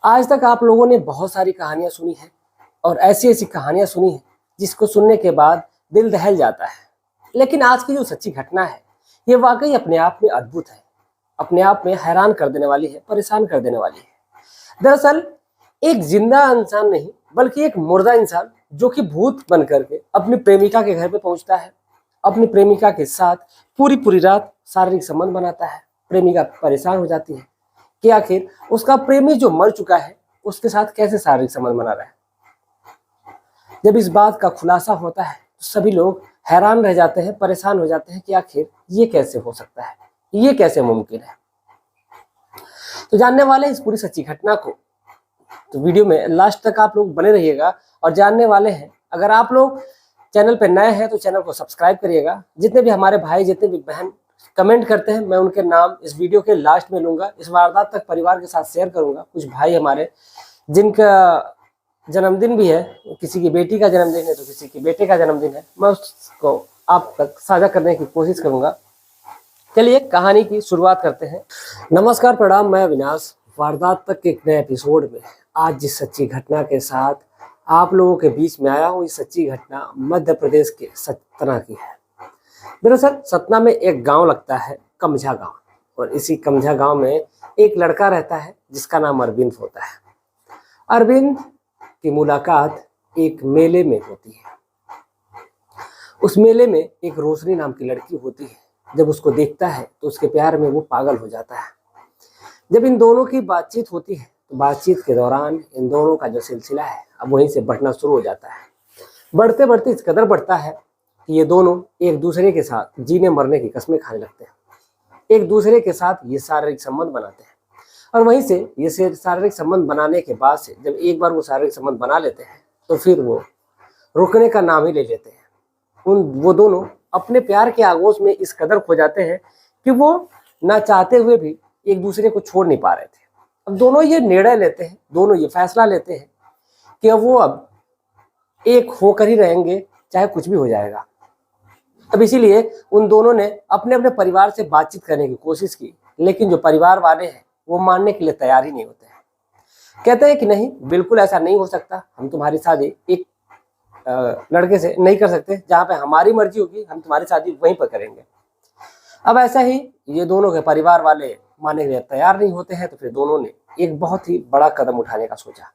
आज तक आप लोगों ने बहुत सारी कहानियां सुनी हैं और ऐसी ऐसी कहानियां सुनी हैं जिसको सुनने के बाद दिल दहल जाता है। लेकिन आज की जो सच्ची घटना है ये वाकई अपने आप में अद्भुत है, अपने आप में हैरान कर देने वाली है, परेशान कर देने वाली है। दरअसल एक जिंदा इंसान नहीं बल्कि एक मुर्दा इंसान जो कि भूत बन करके अपनी प्रेमिका के घर पे पहुंचता है, अपनी प्रेमिका के साथ पूरी पूरी रात शारीरिक संबंध बनाता है। प्रेमिका परेशान हो जाती है कि आखिर उसका प्रेमी जो मर चुका है उसके साथ कैसे शारीरिक संबंध बना रहा है। जब इस बात का खुलासा होता है तो सभी लोग हैरान रह जाते हैं, परेशान हो जाते हैं कि आखिर ये कैसे हो सकता है, ये कैसे मुमकिन है। तो जानने वाले इस पूरी सच्ची घटना को, तो वीडियो में लास्ट तक आप लोग बने रहिएगा और जानने वाले हैं। अगर आप लोग चैनल पर नए हैं तो चैनल को सब्सक्राइब करिएगा। जितने भी हमारे भाई, जितने भी बहन कमेंट करते हैं, मैं उनके नाम इस वीडियो के लास्ट में लूंगा। इस वारदात तक परिवार के साथ शेयर करूंगा। कुछ भाई हमारे जिनका जन्मदिन भी है, किसी की बेटी का जन्मदिन है तो किसी के बेटे का जन्मदिन है, मैं उसको आप तक साझा करने की कोशिश करूंगा। चलिए कहानी की शुरुआत करते हैं। नमस्कार, प्रणाम, मैं अविनाश। वारदात तक के एक नए एपिसोड में आज जिस सच्ची घटना के साथ आप लोगों के बीच में आया हूँ, ये सच्ची घटना मध्य प्रदेश के सतना की है। दरअसल सतना में एक गांव लगता है, कमझा गांव, और इसी कमझा गांव में एक लड़का रहता है जिसका नाम अरविंद होता है। अरविंद की मुलाकात एक मेले में होती है। उस मेले में एक रोशनी नाम की लड़की होती है। जब उसको देखता है तो उसके प्यार में वो पागल हो जाता है। जब इन दोनों की बातचीत होती है तो बातचीत के दौरान इन दोनों का जो सिलसिला है अब वहीं से बढ़ना शुरू हो जाता है। बढ़ते बढ़ते इस कदर बढ़ता है कि ये दोनों एक दूसरे के साथ जीने मरने की कस्में खाने लगते हैं। एक दूसरे के साथ ये शारीरिक संबंध बनाते हैं और वहीं से ये शारीरिक संबंध बनाने के बाद से जब एक बार वो शारीरिक संबंध बना लेते हैं तो फिर वो रुकने का नाम ही ले लेते हैं। वो दोनों अपने प्यार के आगोश में इस कदर खो जाते हैं कि वो ना चाहते हुए भी एक दूसरे को छोड़ नहीं पा रहे थे। अब दोनों ये निर्णय लेते हैं, दोनों ये फैसला लेते हैं कि अब एक होकर ही रहेंगे, चाहे कुछ भी हो जाएगा। अब इसीलिए उन दोनों ने अपने अपने परिवार से बातचीत करने की कोशिश की, लेकिन जो परिवार वाले हैं वो मानने के लिए तैयार ही नहीं होते हैं। कहते हैं कि नहीं, बिल्कुल ऐसा नहीं हो सकता, हम तुम्हारी शादी एक लड़के से नहीं कर सकते, जहाँ पे हमारी मर्जी होगी हम तुम्हारी शादी वहीं पर करेंगे। अब ऐसा ही ये दोनों के परिवार वाले मानने के लिए तैयार नहीं होते हैं, तो फिर दोनों ने एक बहुत ही बड़ा कदम उठाने का सोचा।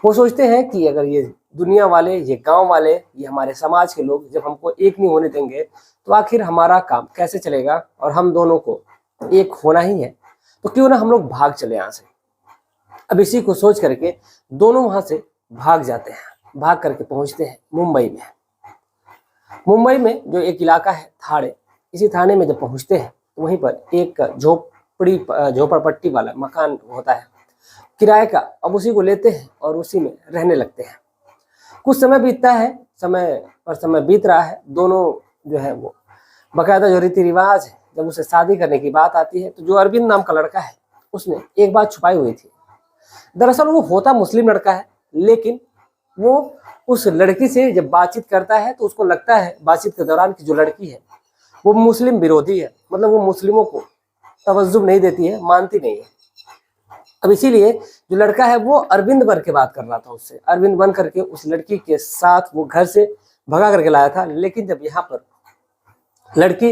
वो सोचते हैं कि अगर ये दुनिया वाले, ये गांव वाले, ये हमारे समाज के लोग जब हमको एक नहीं होने देंगे तो आखिर हमारा काम कैसे चलेगा, और हम दोनों को एक होना ही है, तो क्यों ना हम लोग भाग चले यहाँ से। अब इसी को सोच करके दोनों वहां से भाग जाते हैं। भाग करके पहुंचते हैं मुंबई में। मुंबई में जो एक इलाका है थाने, इसी थाने में जब पहुंचते हैं तो वहीं पर एक झोपड़पट्टी वाला मकान होता है किराए का। अब उसी को लेते हैं और उसी में रहने लगते हैं। कुछ समय बीतता है, समय बीत रहा है। दोनों जो है वो बाकायदा जो रीति रिवाज है, जब उसे शादी करने की बात आती है तो जो अरविंद नाम का लड़का है उसने एक बात छुपाई हुई थी। दरअसल वो होता मुस्लिम लड़का है, लेकिन वो उस लड़की से जब बातचीत करता है तो उसको लगता है बातचीत के दौरान की जो लड़की है वो मुस्लिम विरोधी है, मतलब वो मुस्लिमों को तवज्जुह नहीं देती है, मानती नहीं है। अब इसीलिए जो लड़का है वो अरविंद बन के बात कर रहा था उससे। अरविंद बन करके उस लड़की के साथ वो घर से भगा करके लाया था। लेकिन जब यहाँ पर लड़की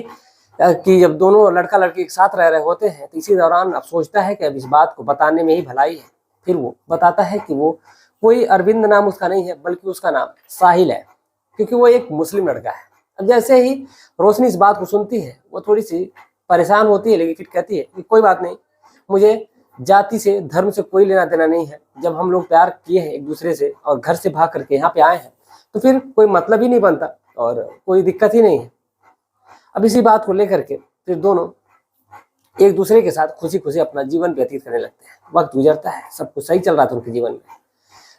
की जब दोनों लड़का लड़की एक साथ रह रहे होते हैं तो इसी दौरान अब सोचता है कि अब इस बात को बताने में ही भलाई है। फिर वो बताता है कि वो कोई अरविंद नाम उसका नहीं है, बल्कि उसका नाम साहिल है, क्योंकि वो एक मुस्लिम लड़का है। अब जैसे ही रोशनी इस बात को सुनती है वो थोड़ी सी परेशान होती है, लेकिन कहती है कि कोई बात नहीं, मुझे जाति से, धर्म से कोई लेना देना नहीं है। जब हम लोग प्यार किए हैं एक दूसरे से और घर से भाग करके यहाँ पे आए हैं तो फिर कोई मतलब ही नहीं बनता और कोई दिक्कत ही नहीं है। अब इसी बात को लेकर के फिर दोनों एक दूसरे के साथ खुशी खुशी अपना जीवन व्यतीत करने लगते हैं। वक्त गुजरता है, सब कुछ सही चल रहा था उनके जीवन में।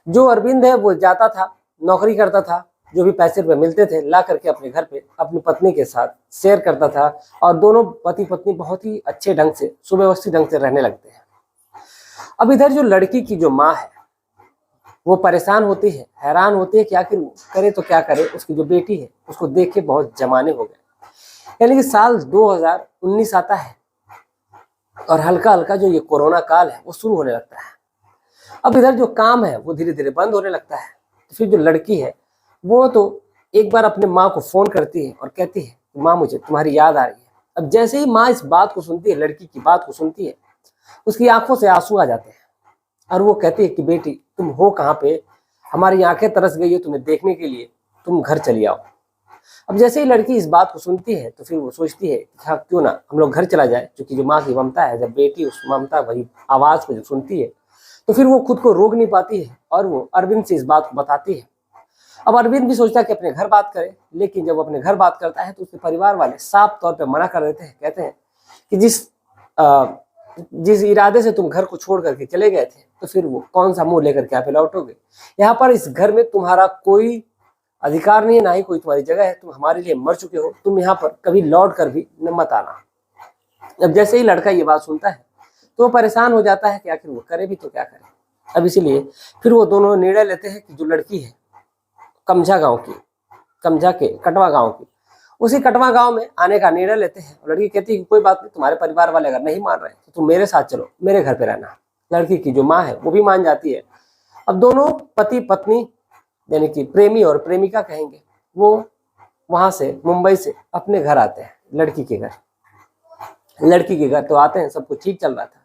जो अरविंद है वो जाता था, नौकरी करता था, जो भी पैसे रुपये मिलते थे ला करके अपने घर पे अपनी पत्नी के साथ शेयर करता था और दोनों पति पत्नी बहुत ही अच्छे ढंग से, सुव्यवस्थित ढंग से रहने लगते हैं। अब इधर जो लड़की की जो माँ है वो परेशान होती है, हैरान होती है कि आखिर करे तो क्या करे। उसकी जो बेटी है उसको देख के बहुत जमाने हो गए। यानी कि साल 2019 आता है और हल्का हल्का जो ये कोरोना काल है वो शुरू होने लगता है। अब इधर जो काम है वो धीरे धीरे बंद होने लगता है। तो फिर जो लड़की है वो तो एक बार अपने माँ को फोन करती है और कहती है, माँ मुझे तुम्हारी याद आ रही है। अब जैसे ही माँ इस बात को सुनती है, लड़की की बात को सुनती है, उसकी आंखों से आंसू आ जाते हैं और वो कहती है कि बेटी तुम हो कहाँ पे, हमारी आंखें तरस गई है तुम्हें देखने के लिए, तुम घर चली आओ। अब जैसे ही लड़की इस बात को सुनती है तो फिर वो सोचती है कि हाँ क्यों ना हम लोग घर चला जाए, क्योंकि जो माँ की ममता है, जब बेटी उस ममता वही आवाज़ को जब सुनती है तो फिर वो खुद को रोक नहीं पाती है और वो अरविंद से इस बात को बताती है। अब अरविंद भी सोचता है कि अपने घर बात करे, लेकिन जब वो अपने घर बात करता है तो उसके परिवार वाले साफ तौर पे मना कर देते हैं। कहते हैं कि जिस इरादे से तुम घर को छोड़ करके चले गए थे, तो फिर वो कौन सा मुंह लेकर के यहाँ पे लौटोगे। यहाँ पर इस घर में तुम्हारा कोई अधिकार नहीं है, ना ही कोई तुम्हारी जगह है, तुम हमारे लिए मर चुके हो, तुम यहाँ पर कभी लौट कर भी न मत आना। अब जैसे ही लड़का ये बात सुनता है तो वो परेशान हो जाता है कि आखिर वो करे भी तो क्या करे। अब इसीलिए फिर वो दोनों निर्णय लेते हैं कि जो लड़की है कमझा गांव की, कमझा के कटवा गांव की, उसी कटवा गांव में आने का निर्णय लेते हैं। लड़की कहती है कि कोई बात नहीं, तुम्हारे परिवार वाले अगर नहीं मान रहे तो तुम मेरे साथ चलो, मेरे घर पे रहना। लड़की की जो माँ है वो भी मान जाती है। अब दोनों पति पत्नी यानी कि प्रेमी और प्रेमिका कहेंगे, वो वहां से मुंबई से अपने घर आते हैं, लड़की के घर। लड़की के घर तो आते हैं, सब कुछ ठीक चल रहा था,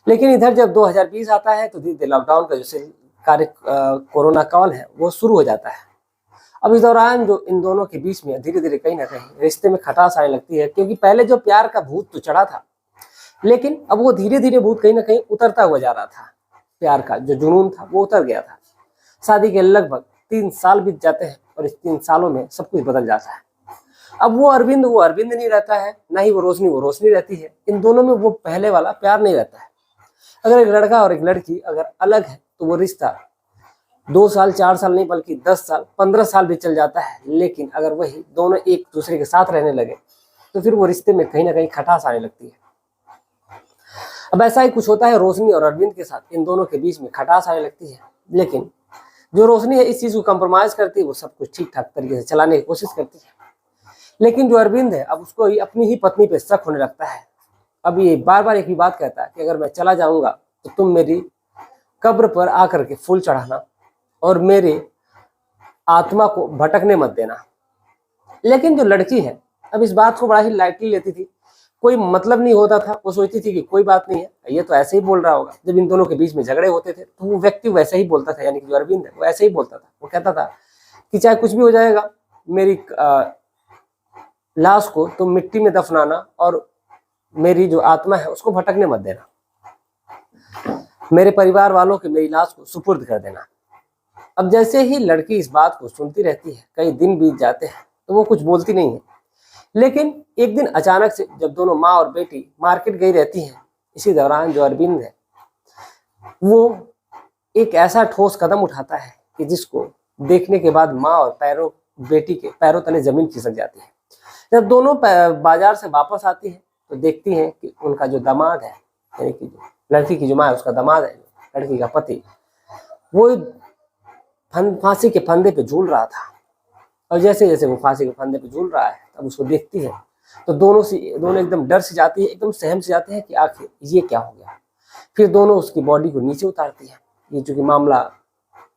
लेकिन इधर जब 2020 आता है तो धीरे धीरे लॉकडाउन का जो कार्य कोरोना काल है वो शुरू हो जाता है। अब इस दौरान जो इन दोनों के बीच में धीरे धीरे कहीं ना कहीं रिश्ते में खटास आने लगती है, क्योंकि पहले जो प्यार का भूत तो चढ़ा था, लेकिन अब वो धीरे धीरे भूत कहीं ना कहीं उतरता हुआ जा रहा था। प्यार का जो जुनून था वो उतर गया था। शादी के लगभग 3 साल बीत जाते हैं और इस 3 सालों में सब कुछ बदल जाता है। अब वो अरविंद नहीं रहता है, ना ही वो रोशनी रहती है। इन दोनों में वो पहले वाला प्यार नहीं रहता है। अगर एक लड़का और एक लड़की अगर अलग है तो वो रिश्ता 2 साल 4 साल नहीं बल्कि 10 साल 15 साल भी चल जाता है। लेकिन अगर वही दोनों एक दूसरे के साथ रहने लगे तो फिर वो रिश्ते में कहीं ना कहीं खटास आने लगती है। अब ऐसा ही कुछ होता है रोशनी और अरविंद के साथ। इन दोनों के बीच में खटास आने लगती है, लेकिन जो रोशनी है इस चीज को कंप्रोमाइज करती है, वो सब कुछ ठीक ठाक तरीके से चलाने की कोशिश करती है। लेकिन जो अरविंद है अब उसको अपनी ही पत्नी पे शक होने लगता है। अब ये बार बार एक ही बात कहता है कि अगर मैं चला जाऊंगा तो तुम मेरी कब्र पर आकर के फूल चढ़ाना और मेरे आत्मा को भटकने मत देना। लेकिन जो लड़की है अब इस बात को बड़ा ही लाइटली लेती थी, कोई मतलब नहीं होता था। वो सोचती थी कि कोई बात नहीं है, ये तो ऐसे ही बोल रहा होगा। जब इन दोनों के बीच में झगड़े होते थे तो वो व्यक्ति वैसे ही बोलता था, यानी कि जो अरविंद है वो ऐसे ही बोलता था। वो कहता था कि चाहे कुछ भी हो जाएगा, मेरी लाश को तुम मिट्टी में दफनाना और मेरी जो आत्मा है उसको भटकने मत देना, मेरे परिवार वालों के मेरी लाश को सुपुर्द कर देना। अब जैसे ही लड़की इस बात को सुनती रहती है, कई दिन बीत जाते हैं तो वो कुछ बोलती नहीं है। लेकिन एक दिन अचानक से जब दोनों माँ और बेटी मार्केट गई रहती हैं, इसी दौरान जो अरविंद है वो एक ऐसा ठोस कदम उठाता है कि जिसको देखने के बाद माँ और बेटी के पैरों तले जमीन खिसक जाती है। जब दोनों बाजार से वापस आती है तो देखती हैं कि उनका जो दामाद है, यानी कि जो लड़की की जो माँ है उसका दामाद है, लड़की का पति, वो फांसी के फंदे पे झूल रहा था। और जैसे जैसे वो फांसी के फंदे पे झूल रहा है तब उसको देखती है तो दोनों एकदम डर से जाती है, एकदम सहम से जाते हैं कि आखिर ये क्या हो गया। फिर दोनों उसकी बॉडी को नीचे उतारती है। ये चूंकि मामला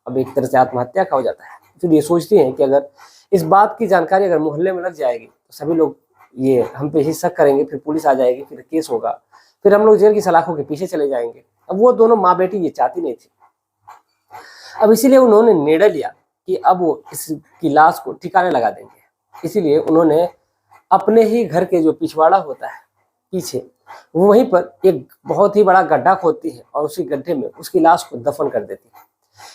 अब एक तरह से आत्महत्या का हो जाता है, फिर ये सोचती हैं कि अगर इस बात की जानकारी अगर मोहल्ले में लग जाएगी तो सभी लोग ये हम पे ही शक करेंगे, फिर पुलिस आ जाएगी, फिर केस होगा, फिर हम लोग जेल की सलाखों के पीछे चले जाएंगे। अब वो दोनों माँ बेटी ये चाहती नहीं थी। अब इसीलिए उन्होंने निर्णय लिया कि अब वो इसकी लाश को ठिकाने लगा देंगे। इसीलिए उन्होंने अपने ही घर के जो पिछवाड़ा होता है पीछे, वहीं पर एक बहुत ही बड़ा गड्ढा खोदती है और उसी गड्ढे में उसकी लाश को दफन कर देती है।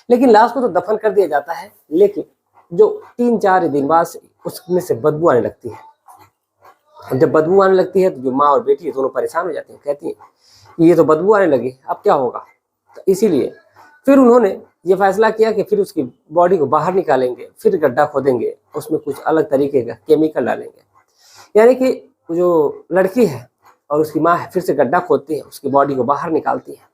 लेकिन लाश को तो दफन कर दिया जाता है, लेकिन जो 3-4 दिन बाद से उसमें से बदबू आने लगती है। जब बदबू आने लगती है तो जो माँ और बेटी दोनों परेशान हो जाती हैं, कहती हैं ये तो बदबू आने लगी, अब क्या होगा। तो इसीलिए फिर उन्होंने ये फैसला किया कि फिर उसकी बॉडी को बाहर निकालेंगे, फिर गड्ढा खोदेंगे, उसमें कुछ अलग तरीके का केमिकल डालेंगे। यानी कि जो लड़की है और उसकी माँ है फिर से गड्ढा खोदती है, उसकी बॉडी को बाहर निकालती है,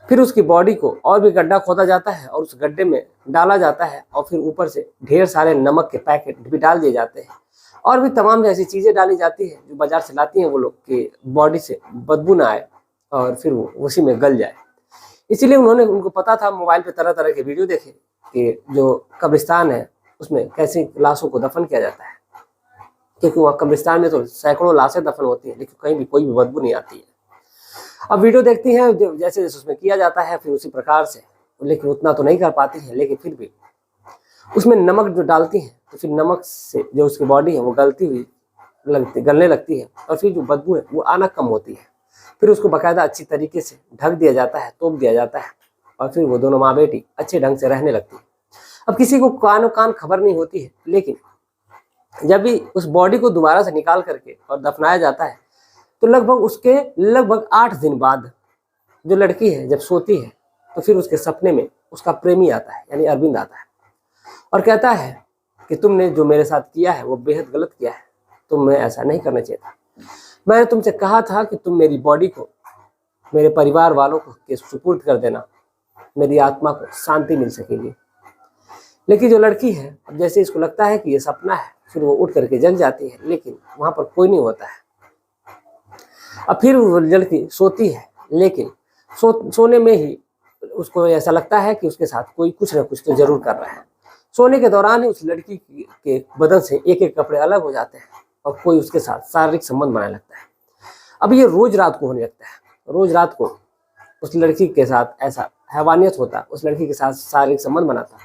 फिर उसकी बॉडी को और भी गड्ढा खोदा जाता है और उस गड्ढे में डाला जाता है और फिर ऊपर से ढेर सारे नमक के पैकेट भी डाल दिए जाते हैं और भी तमाम ऐसी चीज़ें डाली जाती है जो बाजार से लाती हैं वो लोग, कि बॉडी से बदबू ना आए और फिर वो उसी में गल जाए। इसीलिए उनको पता था, मोबाइल पे तरह तरह के वीडियो देखे कि जो कब्रिस्तान है उसमें कैसे लाशों को दफन किया जाता है, क्योंकि वहाँ कब्रिस्तान में तो सैकड़ों लाशें दफन होती हैं लेकिन कहीं भी कोई भी बदबू नहीं आती है। अब वीडियो देखती हैं जैसे जैसे उसमें किया जाता है फिर उसी प्रकार से, लेकिन उतना तो नहीं कर पाती है, लेकिन फिर भी उसमें नमक जो डालती हैं तो फिर नमक से जो उसकी बॉडी है वो गलने लगती है और फिर जो बदबू है वो आना कम होती है। फिर उसको बाकायदा अच्छी तरीके से ढक दिया जाता है, तोप दिया जाता है और फिर वो दोनों माँ बेटी अच्छे ढंग से रहने लगती है। अब किसी को कान खबर नहीं होती है, लेकिन जब भी उस बॉडी को दोबारा से निकाल करके और दफनाया जाता है तो लगभग 8 दिन बाद जो लड़की है जब सोती है तो फिर उसके सपने में उसका प्रेमी आता है, यानी अरविंद आता है और कहता है कि तुमने जो मेरे साथ किया है वो बेहद गलत किया है, तुम्हें ऐसा नहीं करना चाहिए था। मैंने तुमसे कहा था कि तुम मेरी बॉडी को मेरे परिवार वालों को के सुपुर्द कर देना, मेरी आत्मा को शांति मिल सकेगी। लेकिन जो लड़की है अब जैसे इसको लगता है कि ये सपना है, फिर वो उठ करके जग जाती है, लेकिन वहां पर कोई नहीं होता है। अब फिर वो लड़की सोती है, लेकिन सोने में ही उसको ऐसा लगता है कि उसके साथ कोई कुछ ना कुछ तो जरूर कर रहा है। सोने के दौरान ही उस लड़की के बदन से एक एक कपड़े अलग हो जाते हैं और कोई उसके साथ शारीरिक संबंध बनाने लगता है। अब ये रोज रात को होने लगता है, रोज रात को उस लड़की के साथ ऐसा हैवानियत होता, उस लड़की के साथ शारीरिक संबंध बनाता,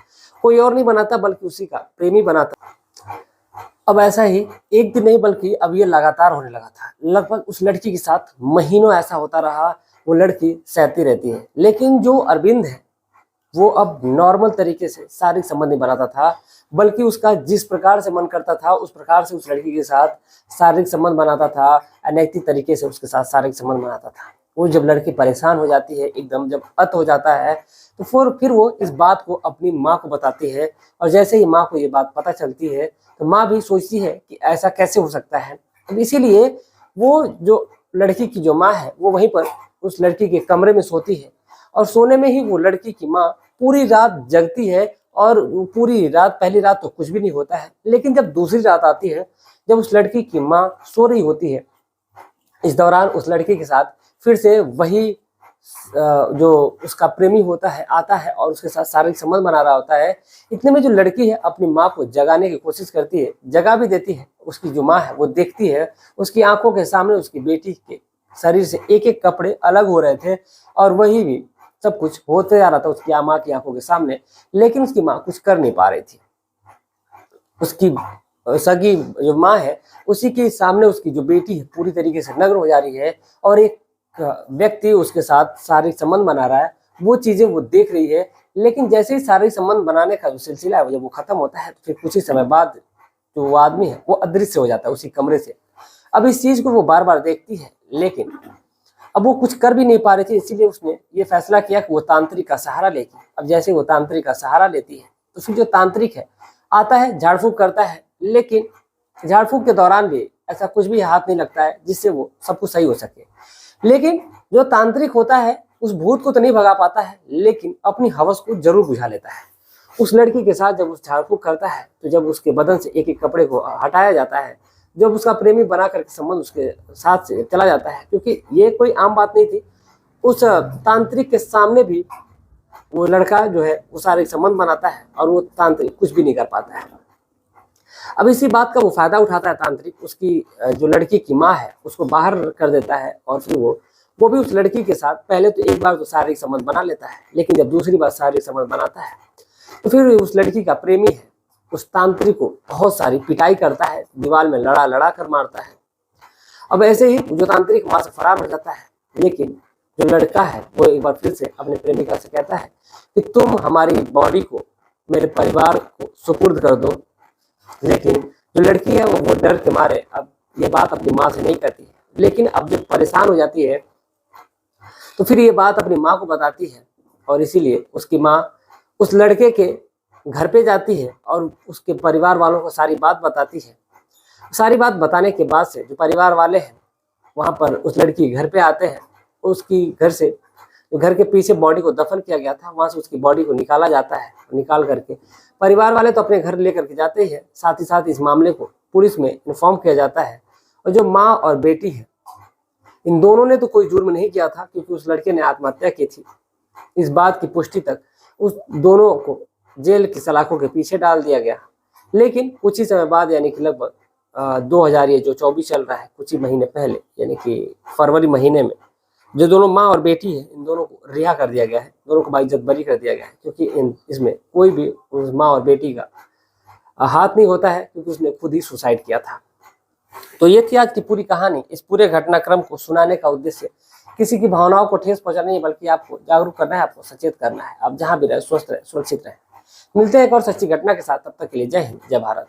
कोई और नहीं बनाता बल्कि उसी का प्रेमी बनाता। अब ऐसा ही एक दिन नहीं बल्कि अब ये लगातार होने लगा था। लगभग उस लड़की के साथ महीनों ऐसा होता रहा, वो लड़की सहती रहती है। लेकिन जो अरविंद है वो अब नॉर्मल तरीके से शारीरिक संबंध नहीं बनाता था, बल्कि उसका जिस प्रकार से मन करता था उस प्रकार से उस लड़की के साथ शारीरिक संबंध बनाता था, अनैतिक तरीके से उसके साथ शारीरिक संबंध बनाता था। वो जब लड़की परेशान हो जाती है, एकदम जब अत हो जाता है, तो फिर वो इस बात को अपनी माँ को बताती है और जैसे ही माँ को ये बात पता चलती है तो माँ भी सोचती है कि ऐसा कैसे हो सकता है। तो इसीलिए वो जो लड़की की जो माँ है वो वहीं पर उस लड़की के कमरे में सोती है और सोने में ही वो लड़की की माँ पूरी रात जगती है और पूरी रात, पहली रात तो कुछ भी नहीं होता है, लेकिन जब दूसरी रात आती है, जब उस लड़की की माँ सो रही होती है, इस दौरान उस लड़की के साथ फिर से वही जो उसका प्रेमी होता है आता है और उसके साथ शारीरिक संबंध बना रहा होता है। इतने में जो लड़की है अपनी माँ को जगाने की कोशिश करती है, जगा भी देती है। उसकी जो माँ है वो देखती है उसकी आंखों के सामने उसकी बेटी के शरीर से एक एक कपड़े अलग हो रहे थे और वही भी सब कुछ होते जा रहा था उसकी माँ की आंखों के सामने, लेकिन उसकी माँ कुछ कर नहीं पा रही थी। उसकी सगी जो माँ है उसी के सामने उसकी जो बेटी है पूरी तरीके से नग्न हो जा रही है और एक व्यक्ति उसके साथ शारीरिक संबंध बना रहा है। वो चीजें वो देख रही है, लेकिन जैसे ही शारीरिक संबंध बनाने का जो सिलसिला है जब वो खत्म होता है तो फिर कुछ ही समय बाद जो वो आदमी है वो अदृश्य हो जाता है उसी कमरे से। अब इस चीज को वो बार बार देखती है, लेकिन अब वो कुछ कर भी नहीं पा रही थी, इसीलिए उसने ये फैसला किया कि वो तांत्रिक का सहारा लेगी। अब जैसे वो तांत्रिक का सहारा लेती है तो फिर जो तांत्रिक है आता है, झाड़ फूंक करता है, लेकिन झाड़ फूंक के दौरान भी ऐसा कुछ भी हाथ नहीं लगता है जिससे वो सब कुछ सही हो सके। लेकिन जो तांत्रिक होता है उस भूत को तो नहीं भगा पाता है, लेकिन अपनी हवस को जरूर बुझा लेता है। उस लड़की के साथ जब उस झाड़ फूंक करता है तो जब उसके बदन से एक एक कपड़े को हटाया जाता है, जब उसका प्रेमी बना करके संबंध उसके साथ से चला जाता है, क्योंकि ये कोई आम बात नहीं थी, उस तांत्रिक के सामने भी वो लड़का जो है वो शारीरिक संबंध बनाता है और वो तांत्रिक कुछ भी नहीं कर पाता है। अब इसी बात का वो फायदा उठाता है तांत्रिक, उसकी जो लड़की की माँ है उसको बाहर कर देता है और फिर वो भी उस लड़की के साथ पहले तो एक बार तो शारीरिक संबंध बना लेता है, लेकिन जब दूसरी बार शारीरिक संबंध बनाता है तो फिर उस लड़की का प्रेमी है उस तांत्रिक को बहुत सारी पिटाई करता है, दीवार में लड़ा कर मारता है। अब ऐसे ही जो तांत्रिक वहां से फरार हो जाता है, लेकिन जो लड़का है वो एक बार फिर से अपने प्रेमिका से कहता है कि तुम हमारी बॉडी को मेरे परिवार को सुपुर्द कर दो। लेकिन जो लड़की है वो डर के मारे अब ये बात अपनी माँ से नहीं करती है, लेकिन अब जब परेशान हो जाती है तो फिर ये बात अपनी माँ को बताती है और इसीलिए उसकी माँ उस लड़के के घर पे जाती है और उसके परिवार वालों को सारी बात बताती है। सारी बात बताने के बाद से जो परिवार वाले हैं वहाँ पर उस लड़की घर पे आते हैं। उसकी घर से जो घर के पीछे बॉडी को दफन किया गया था वहाँ से उसकी बॉडी को निकाला जाता है। निकाल करके परिवार वाले तो अपने घर लेकर के जाते हैं, साथ ही साथ इस मामले को पुलिस में इन्फॉर्म किया जाता है। और जो माँ और बेटी है इन दोनों ने तो कोई जुर्म नहीं किया था, क्योंकि उस लड़के ने आत्महत्या की थी। इस बात की पुष्टि तक उस दोनों को जेल की सलाखों के पीछे डाल दिया गया। लेकिन कुछ ही समय बाद यानी कि लगभग 2000 ये जो 24 चल रहा है, कुछ ही महीने पहले यानी कि फरवरी महीने में जो दोनों माँ और बेटी है, इन दोनों को रिहा कर दिया गया है, दोनों को बाइज्जत बरी कर दिया गया है, क्योंकि इसमें कोई भी उस माँ और बेटी का हाथ नहीं होता है, क्योंकि उसने खुद ही सुसाइड किया था। तो ये थी आज की पूरी कहानी। इस पूरे घटनाक्रम को सुनाने का उद्देश्य किसी की भावनाओं को ठेस पहुंचाना नहीं, बल्कि आपको जागरूक करना है, आपको सचेत करना है। आप जहां भी रहे स्वस्थ रहे, सुरक्षित रहे। मिलते हैं एक और सच्ची घटना के साथ, तब तक के लिए जय हिंद, जय भारत।